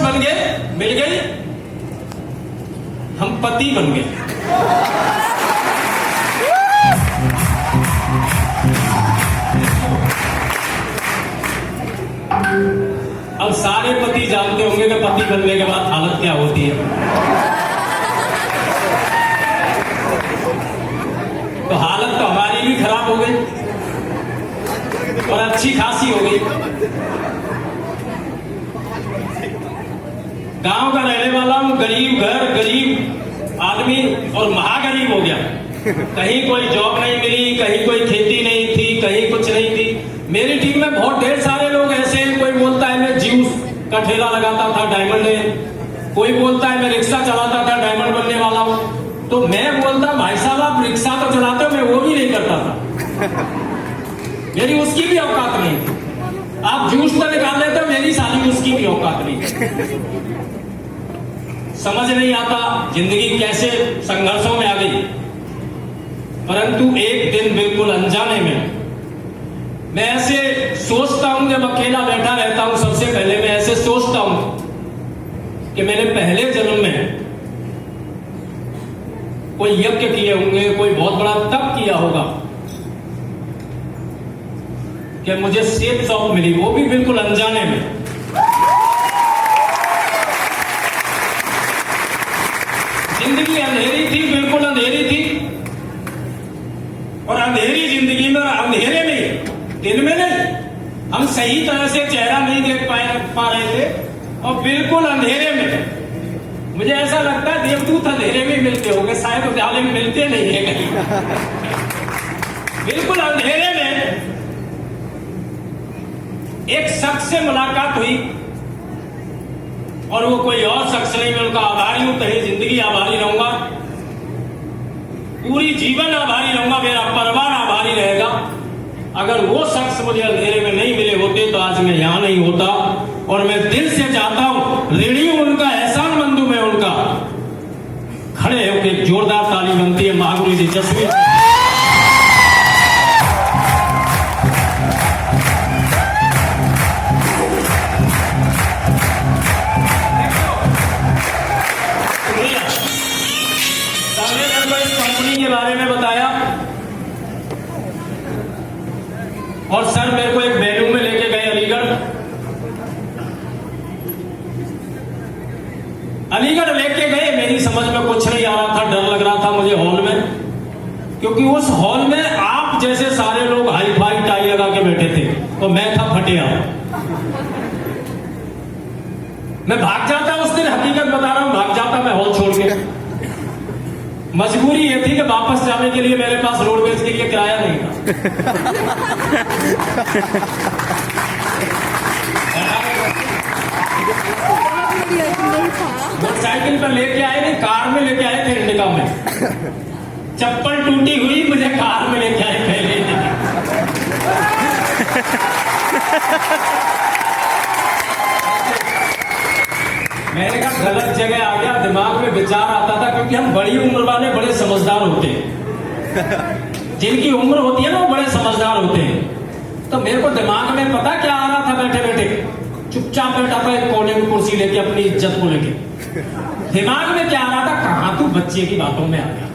बन गए, मिल गई, हम पति बन गए। अब सारे पति जानते होंगे कि पति बनने के बाद हालत क्या होती है। तो हालत तो हमारी भी खराब हो गई और अच्छी खासी हो गई। गांव का रहने वाला हूं, गरीब घर, गरीब आदमी और महागरीब हो गया। कहीं कोई जॉब नहीं मिली, कहीं कोई खेती नहीं थी, कहीं कुछ नहीं थी। मेरी टीम में बहुत ढेर सारे लोग ऐसे हैं। कोई बोलता है मैं जूस का ठेला लगाता था, डायमंड है। कोई बोलता है मैं रिक्शा चलाता था, डायमंड बनने वाला हूं। तो मैं बोलता भाई साहब आप रिक्शा तो चलाते हो, मैं वो भी नहीं करता था। मेरी उसकी भी औकात नहीं थी। आप जूस तो निकाल लेते हो, मेरी साली उसकी भी औकात नहीं। समझ नहीं आता जिंदगी कैसे संघर्षों में आ गई। परंतु एक दिन बिल्कुल अनजाने में मैं ऐसे सोचता हूं, जब अकेला बैठा रहता हूं, सबसे पहले मैं ऐसे सोचता हूं कि मैंने पहले जन्म में कोई यज्ञ किए होंगे, कोई बहुत बड़ा तप किया होगा कि मुझे सेब शॉप मिली, वो भी बिल्कुल अनजाने में। जिंदगी अंधेरी थी, बिल्कुल अंधेरी थी। और अंधेरी जिंदगी में, अंधेरे में, दिन में नहीं, हम सही तरह से चेहरा नहीं देख पा रहे थे। और बिल्कुल अंधेरे में मुझे ऐसा लगता है देवदूत अंधेरे में मिलते होंगे, शायद उजाले में मिलते नहीं है कहीं। बिल्कुल अंधेरे में एक शख्स से मुलाकात हुई और वो कोई और शख्स नहीं। मैं उनका आभारी हूं, कहीं जिंदगी आभारी रहूंगा, पूरी जीवन आभारी रहूंगा, मेरा परिवार आभारी रहेगा। अगर वो शख्स मुझे अंधेरे में नहीं मिले होते तो आज मैं यहां नहीं होता। और मैं दिल से चाहता हूं, ऋणी हूं उनका, एहसानमंद हूं मैं उनका। खड़े होकर एक जोरदार ताली बनती है महागुरु जी जसवीर। के बारे में बताया और सर मेरे को एक वेन्यू में लेके गए अलीगढ़ लेके गए। मेरी समझ में कुछ नहीं आ रहा था, डर लग रहा था मुझे हॉल में, क्योंकि उस हॉल में आप जैसे सारे लोग हाई फाई टाई लगा के बैठे थे और मैं था फटिया। मैं भाग जाता उस दिन, हकीकत बता रहा हूं, भाग जाता मैं हॉल छोड़ के। मजबूरी ये थी कि वापस जाने के लिए मेरे पास रोडवेज के लिए किराया नहीं था। मोटरसाइकिल पर लेके आए नहीं, कार में लेके आए थे इंडिका में। चप्पल टूटी हुई, मुझे कार में लेके आए पहले। मैंने कहा गलत जगह आ गया। दिमाग में विचार आता था, क्योंकि हम बड़ी उम्र वाले बड़े समझदार होते हैं। जिनकी उम्र होती है ना वो बड़े समझदार होते हैं। तो मेरे को दिमाग में पता क्या आ रहा था, बैठे बैठे चुपचाप बैठा था एक कोने में कुर्सी लेके, अपनी इज्जत को लेके। दिमाग में क्या आ रहा था, कहां तू बच्चे की बातों में आ गया।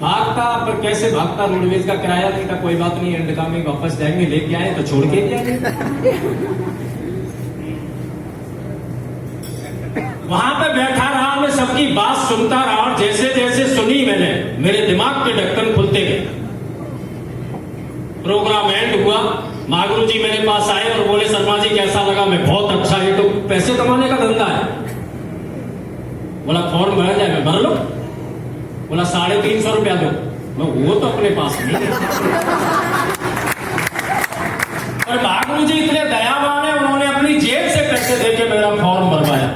भागता, पर कैसे भागता, रोडवेज का किराया नहीं था, कोई बात नहीं, इंडिका में वापस जाएंगे, लेके आए तो छोड़ के जाएंगे। वहां पे बैठा रहा, मैं सबकी बात सुनता रहा और जैसे जैसे सुनी मैंने, मेरे दिमाग के ढक्कन खुलते गए। प्रोग्राम एंड हुआ, महागुरु जी मेरे पास आए और बोले शर्मा जी कैसा लगा। मैं बहुत अच्छा, ये तो पैसे कमाने का धंधा है। बोला फॉर्म भर जाए, मैं भर लो। बोला 350 रुपया दो। मैं वो तो अपने पास नहीं है। और महागुरु जी इतने दयावान है, उन्होंने अपनी जेब से पैसे देके मेरा फॉर्म भरवाया।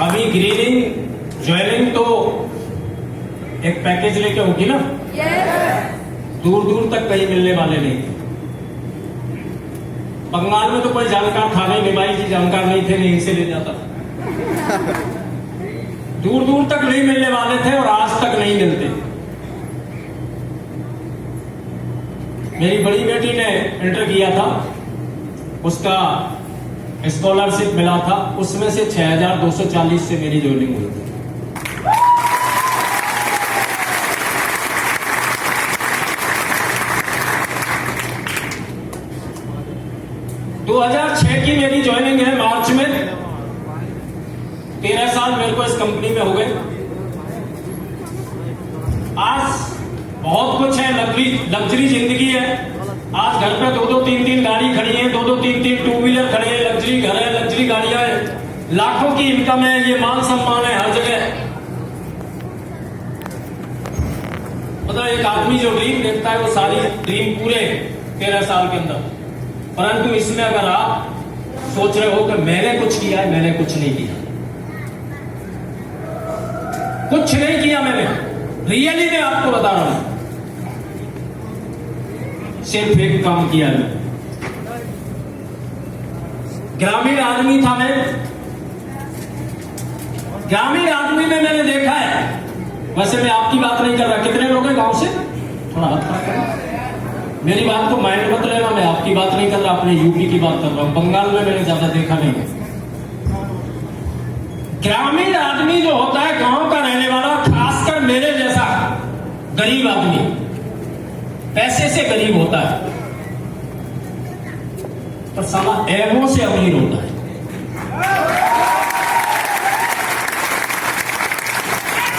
अभी ग्रीनिंग ज्वाइनिंग तो एक पैकेज लेके होगी ना, दूर दूर तक कहीं मिलने वाले नहीं। बंगाल में तो कोई जानकार था नहीं, निभाई जी जानकार नहीं थे, नहीं से ले जाता। दूर दूर तक नहीं मिलने वाले थे। मेरी बड़ी बेटी ने इंटर किया था, उसका स्कॉलरशिप मिला था, उसमें से 6240 से मेरी ज्वाइनिंग हुई थी। दो 2006 की मेरी ज्वाइनिंग है मार्च में। 13 साल मेरे को इस कंपनी में हो गए। आज बहुत कुछ है, लग्जरी जिंदगी है। आज घर पे 2-2, 3-3 गाड़ी खड़ी है, 2-2, 3-3 टू व्हीलर खड़े हैं, लग्जरी घर है, लग्जरी गाड़ियां है, लाखों की इनकम है, ये मान सम्मान है हर जगह। मतलब एक आदमी जो ड्रीम देखता है वो सारी ड्रीम पूरे 13 साल के अंदर। परंतु इसमें अगर आप सोच रहे हो कि मैंने कुछ किया है, मैंने कुछ नहीं किया, कुछ नहीं किया मैंने, रियली मैं आपको बता रहा हूं, सिर्फ एक काम किया है। ग्रामीण आदमी था मैं, ग्रामीण आदमी में मैंने देखा है। वैसे मैं आपकी बात नहीं कर रहा, कितने लोग हैं गांव से, थोड़ा हाथ खड़ा करें। मेरी बात को माइंड मत लेना, मैं आपकी बात नहीं कर रहा, अपने यूपी की बात कर रहा हूं। बंगाल में मैंने ज्यादा देखा नहीं। ग्रामीण आदमी जो होता है, गांव का रहने वाला, खासकर मेरे जैसा गरीब आदमी, पैसे से गरीब होता है पर साला ऐबों से अमीर होता है।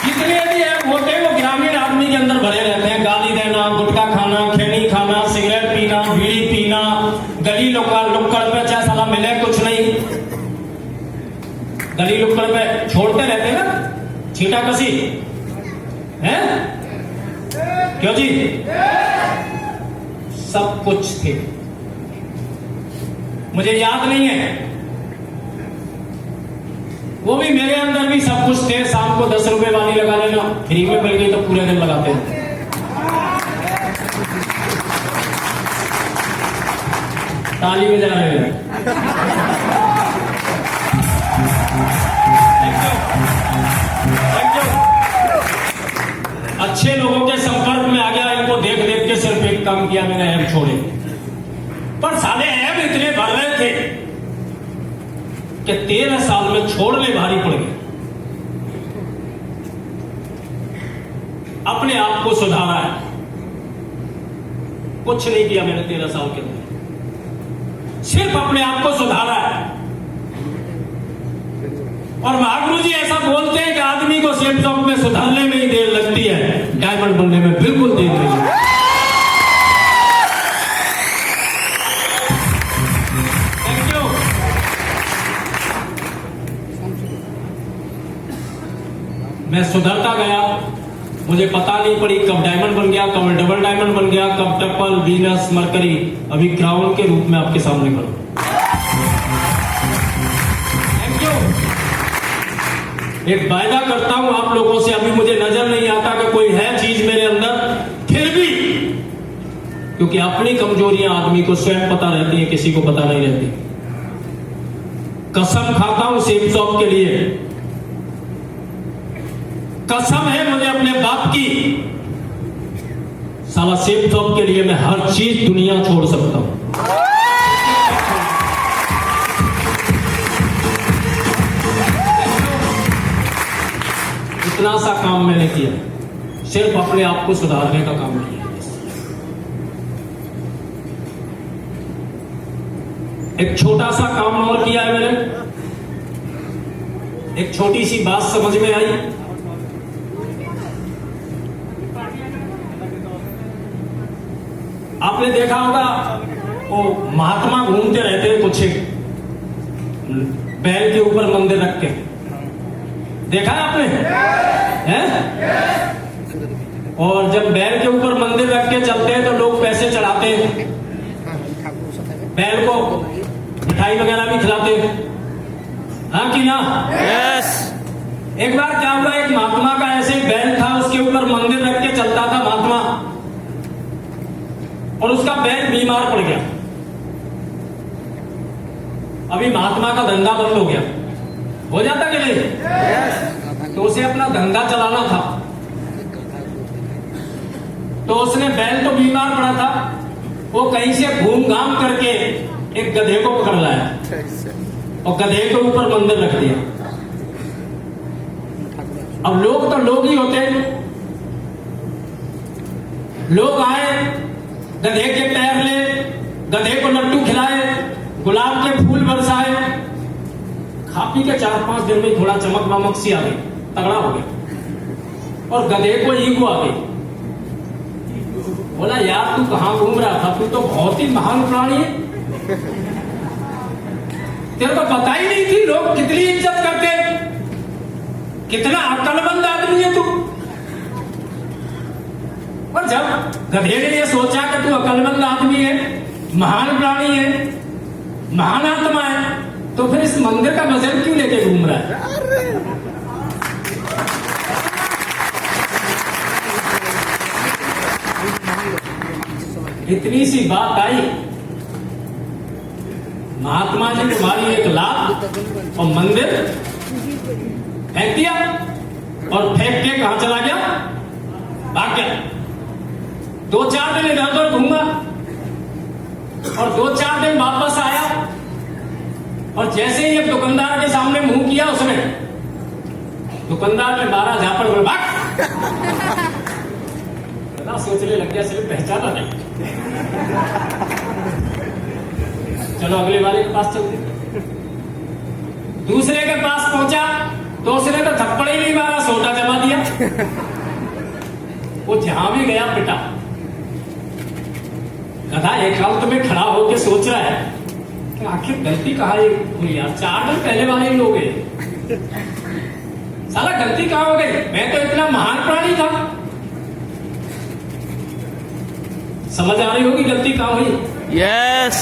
जितने भी ऐब होते हैं वो ग्रामीण आदमी के अंदर भरे रहते हैं। गाली देना, गुटखा खाना, खैनी खाना, सिगरेट पीना, बीड़ी पीना, गली लुक्कड़ पे चाहे साला मिले कुछ नहीं, गली लुक्कड़ पे छोड़ते रहते हैं ना, छीटा कसी है, क्यों जी? सब कुछ थे, मुझे याद नहीं है, वो भी मेरे अंदर भी सब कुछ थे। शाम को 10 रुपए वाली लगा लेना, फ्री में मिल गई तो पूरे दिन लगाते हैं। ताली बजा रहे हैं। अच्छे लोगों के संपर्क में आ गया, इनको देख देख के सिर्फ एक काम किया मैंने, ऐब छोड़े। पर साले ऐब इतने बढ़ रहे थे कि 13 साल में छोड़ने भारी पड़ गए। अपने आप को सुधारा है, कुछ नहीं किया मैंने 13 साल के अंदर, सिर्फ अपने आप को सुधारा है। और महागुरु जी ऐसा बोलते हैं कि आदमी को सेफ जॉब में सुधारने में ही देर लगती है, डायमंड बनने में बिल्कुल देर नहीं। Thank you. मैं सुधरता गया, मुझे पता नहीं पड़ी कब डायमंड बन गया, कब डबल डायमंड बन गया, कब ट्रिपल, वीनस, मरकरी, अभी क्राउन के रूप में आपके सामने करूं। Thank you. एक वायदा करता हूं आप लोगों से, अभी मुझे नजर नहीं आता कि कोई है चीज मेरे अंदर, फिर भी क्योंकि अपनी कमजोरियां आदमी को स्वयं पता रहती है, किसी को पता नहीं रहती। कसम खाता हूं सेफ जॉब के लिए, कसम है मुझे अपने बाप की, साला सेफ जॉब के लिए मैं हर चीज दुनिया छोड़ सकता हूं। इतना सा काम मैंने किया, सिर्फ अपने आप को सुधारने का काम किया। एक छोटा सा काम और किया है मैंने, एक छोटी सी बात समझ में आई। आपने देखा होगा वो महात्मा घूमते रहते हैं कुछ बैल के ऊपर मंदिर रख के, देखा है आपने? हैं? और जब बैल के ऊपर मंदिर रख के चलते हैं तो लोग पैसे चढ़ाते हैं, बैल को मिठाई वगैरह भी खिलाते हैं, हाँ कि ना? यस। एक बार क्या हुआ, एक महात्मा का ऐसे बैल था, उसके ऊपर मंदिर रख के चलता था महात्मा, और उसका बैल बीमार पड़ गया। अभी महात्मा का धंधा बंद हो गया, हो जाता कि नहीं? तो उसे अपना धंधा चलाना था, तो उसने बैल तो बीमार पड़ा था, वो कहीं से घूम घाम करके एक गधे को पकड़ लाया और गधे के ऊपर मंदिर रख दिया। अब लोग तो लोग ही होते हैं, लोग आए, गधे के पैर ले, गधे को लड्डू खिलाए, गुलाब के फूल बरसाए, खा पी के 4-5 दिन में थोड़ा चमक वमक सी आ गई, तगड़ा हो गया। और गधे को ईगो आ गई, बोला यार तू कहां घूम रहा था, तू तो बहुत ही महान प्राणी है, तेरे को पता ही नहीं थी लोग कितनी इज्जत करते, कितना अक्लमंद आदमी है तू। और जब गधे ने ये सोचा कि तू अक्लमंद आदमी है, महान प्राणी है, महान आत्मा है, तो फिर इस मंदिर का वजन क्यों लेके घूम रहा है? इतनी सी बात आई, महात्मा जी तुम्हारी एक लात और मंदिर फेंक दिया, और फेंक के कहां चला गया? भाग गया। 2-4 दिन इधर उधर घूमा और 2-4 दिन वापस आया, और जैसे ही एक दुकानदार के सामने मुंह किया उसने, दुकानदार ने 12 झापड़ में भाग। सोचने लग गया सिर्फ पहचाना नहीं, चलो अगले वाले के पास चलते। दूसरे के पास पहुंचा तो उसने तो थप्पड़ ही नहीं मारा, सोटा जमा दिया। वो जहां भी गया पिटा। गधा एकांत में खड़ा होकर सोच रहा है कि आखिर गलती कहाँ हुई यार, 4 दिन पहले वाले ही लोग हैं, साला गलती कहाँ हो गई? मैं तो इतना महान प्राणी था। समझ आ रही होगी गलती कहाँ हुई? यस।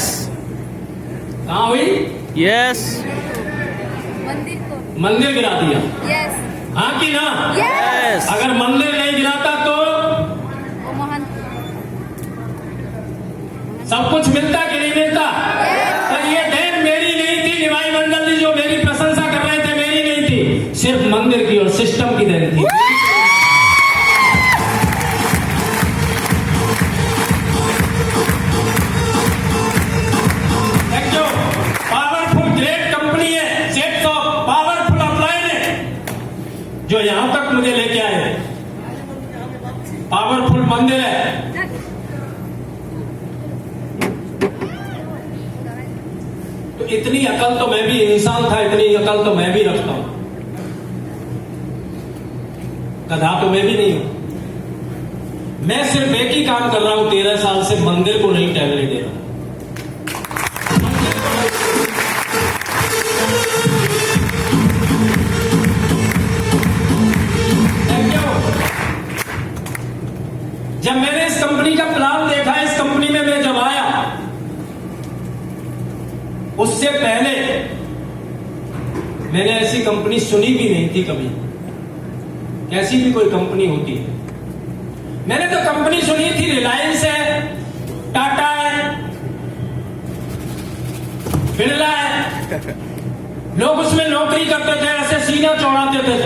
कहाँ हुई? यस। मंदिर गिरा दिया। यस। हाँ कि ना? यस। अगर मंदिर नहीं गिराता तो सब कुछ मिलता कि नहीं मिलता? पर ये देन मेरी नहीं थी, निभाई मंडल जी जो मेरी प्रशंसा कर रहे थे मेरी नहीं थी, सिर्फ मंदिर की और सिस्टम की देन थी। जो यहां तक मुझे लेके आए, पावरफुल मंदिर है। तो इतनी अकल तो मैं भी इंसान था, इतनी अकल तो मैं भी रखता हूं, गधा तो मैं भी नहीं हूं। मैं सिर्फ एक ही काम कर रहा हूं 13 साल से, मंदिर को नहीं टहलने दे रहा। जब मैंने इस कंपनी का प्लान देखा, इस कंपनी में मैं जब आया, उससे पहले मैंने ऐसी कंपनी सुनी भी नहीं थी कभी, कैसी भी कोई कंपनी होती है। मैंने तो कंपनी सुनी थी रिलायंस है, टाटा है, बिरला है, लोग उसमें नौकरी करते थे, ऐसे सीना चौड़ाते थे,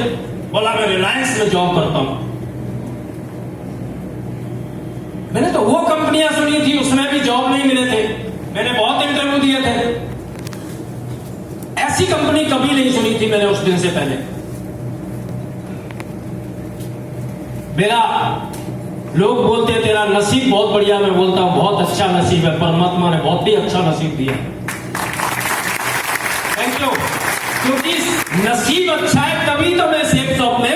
बोला मैं रिलायंस में जॉब करता हूं। मैंने तो वो कंपनियां सुनी थी, उसमें भी जॉब नहीं मिले थे, मैंने बहुत इंटरव्यू दिए थे। ऐसी कंपनी कभी नहीं सुनी थी मैंने उस दिन से पहले। मेरा लोग बोलते हैं तेरा नसीब बहुत बढ़िया, मैं बोलता हूं बहुत अच्छा नसीब है, परमात्मा ने बहुत ही अच्छा नसीब दिया। Thank you. क्योंकि नसीब अच्छा है तभी तो मैं सेफ शॉप में